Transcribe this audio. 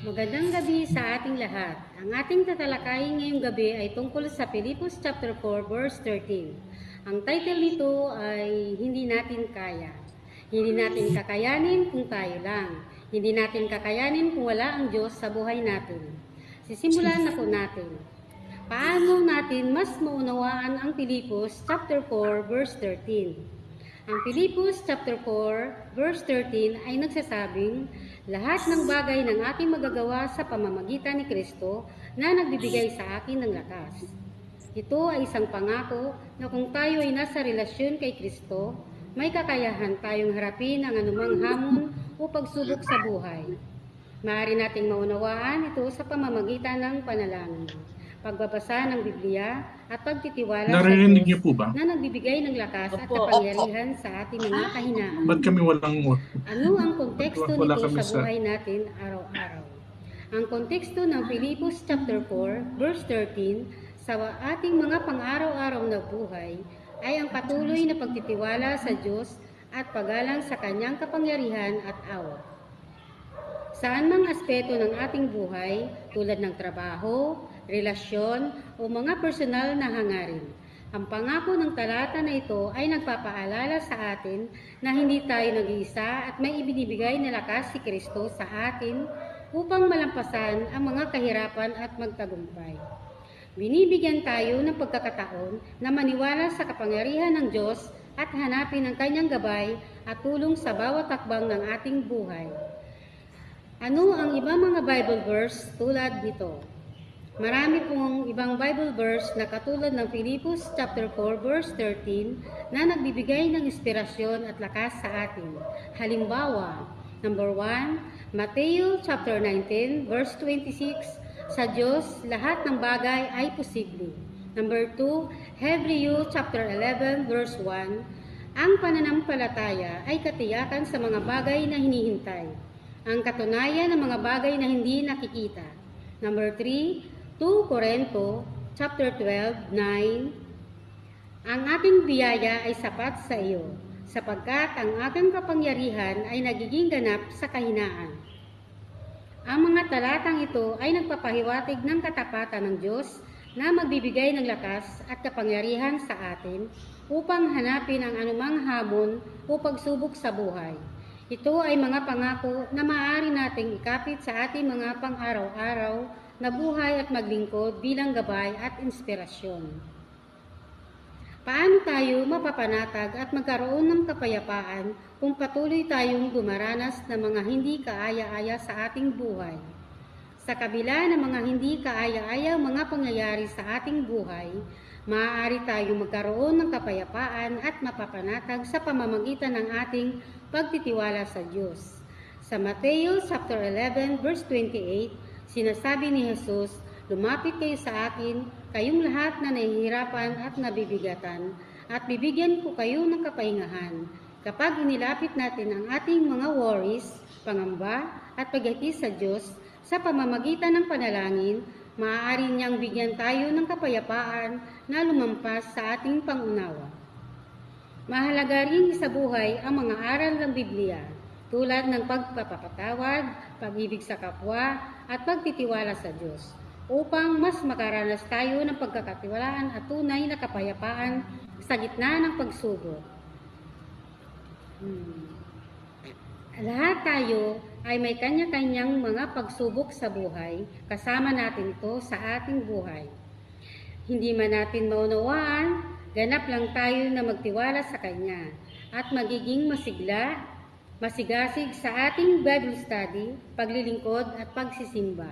Magandang gabi sa ating lahat. Ang ating tatalakayin ngayong gabi ay tungkol sa Filipos chapter 4 verse 13. Ang title nito ay Hindi Natin Kaya. Hindi natin kakayanin kung tayo lang. Hindi natin kakayanin kung wala ang Diyos sa buhay natin. Sisimulan na po natin. Paano natin mas maunawaan ang Filipos chapter 4 verse 13? Ang Filipos chapter 4 verse 13 ay nagsasabing, lahat ng bagay ng aking magagawa sa pamamagitan ni Kristo na nagbibigay sa akin ng lakas. Ito ay isang pangako na kung tayo ay nasa relasyon kay Kristo, may kakayahan tayong harapin ang anumang hamon o pagsubok sa buhay. Maaari nating maunawaan ito sa pamamagitan ng panalangin, pagbabasa ng Biblia at pagtitiwala sa Diyos na nagbibigay ng lakas at kapangyarihan sa ating mga kahinaan. Ba't kami walang Ano ang konteksto nito sa buhay natin araw-araw? Ang konteksto ng Filipos chapter 4 verse 13 sa ating mga pang-araw-araw na buhay ay ang patuloy na pagtitiwala sa Diyos at paggalang sa Kanyang kapangyarihan at awa. Saan mang aspeto ng ating buhay, tulad ng trabaho, relasyon, o mga personal na hangarin, ang pangako ng talata na ito ay nagpapaalala sa atin na hindi tayo nag-iisa at may ibinibigay na lakas si Kristo sa atin upang malampasan ang mga kahirapan at magtagumpay. Binibigyan tayo ng pagkakataon na maniwala sa kapangyarihan ng Diyos at hanapin ang Kanyang gabay at tulong sa bawat takbang ng ating buhay. Ano ang ibang mga Bible verse tulad nito? Marami pong ibang Bible verse na katulad ng Filipos chapter 4 verse 13 na nagbibigay ng inspirasyon at lakas sa atin. Halimbawa, number 1, Mateo chapter 19 verse 26, sa Diyos lahat ng bagay ay posible. Number 2, Hebreo chapter 11 verse 1, ang pananampalataya ay katiyakan sa mga bagay na hinihintay, ang katunayan ng mga bagay na hindi nakikita. Number 3, 2 Corinto chapter 12, 9, ang aking biyaya ay sapat sa iyo, sapagkat ang aking kapangyarihan ay nagiging ganap sa kahinaan. Ang mga talatang ito ay nagpapahiwatig ng katapatan ng Diyos na magbibigay ng lakas at kapangyarihan sa atin upang hanapin ang anumang hamon o pagsubok sa buhay. Ito ay mga pangako na maaari nating ikapit sa ating mga pang-araw-araw na buhay at maglingkod bilang gabay at inspirasyon. Paano tayo mapapanatag at magkaroon ng kapayapaan kung patuloy tayong dumaranas ng mga hindi kaaya-aya sa ating buhay? Sa kabila ng mga hindi kaaya-aya mga pangyayari sa ating buhay, maaari tayong magkaroon ng kapayapaan at mapapanatag sa pamamagitan ng ating pagtitiwala sa Diyos. Sa Mateo chapter 11 verse 28, sinasabi ni Jesus, lumapit kayo sa akin, kayong lahat na nahihirapan at nabibigatan, at bibigyan ko kayo ng kapahingahan. Kapag inilapit natin ang ating mga worries, pangamba, at paghati sa Diyos, sa pamamagitan ng panalangin, maaari niyang bigyan tayo ng kapayapaan na lumampas sa ating pangunawa. Mahalaga rin sa buhay ang mga aral ng Biblia, tulad ng pagpapatawad, pag-ibig sa kapwa, at pagtitiwala sa Diyos, upang mas makaranas tayo ng pagkakatiwalaan at tunay na kapayapaan sa gitna ng pagsubok. Lahat tayo ay may kanya-kanyang mga pagsubok sa buhay, kasama natin ito sa ating buhay. Hindi man natin maunawaan, ganap lang tayo na magtiwala sa Kanya at magiging masigasig sa ating Bible study, paglilingkod at pagsisimba.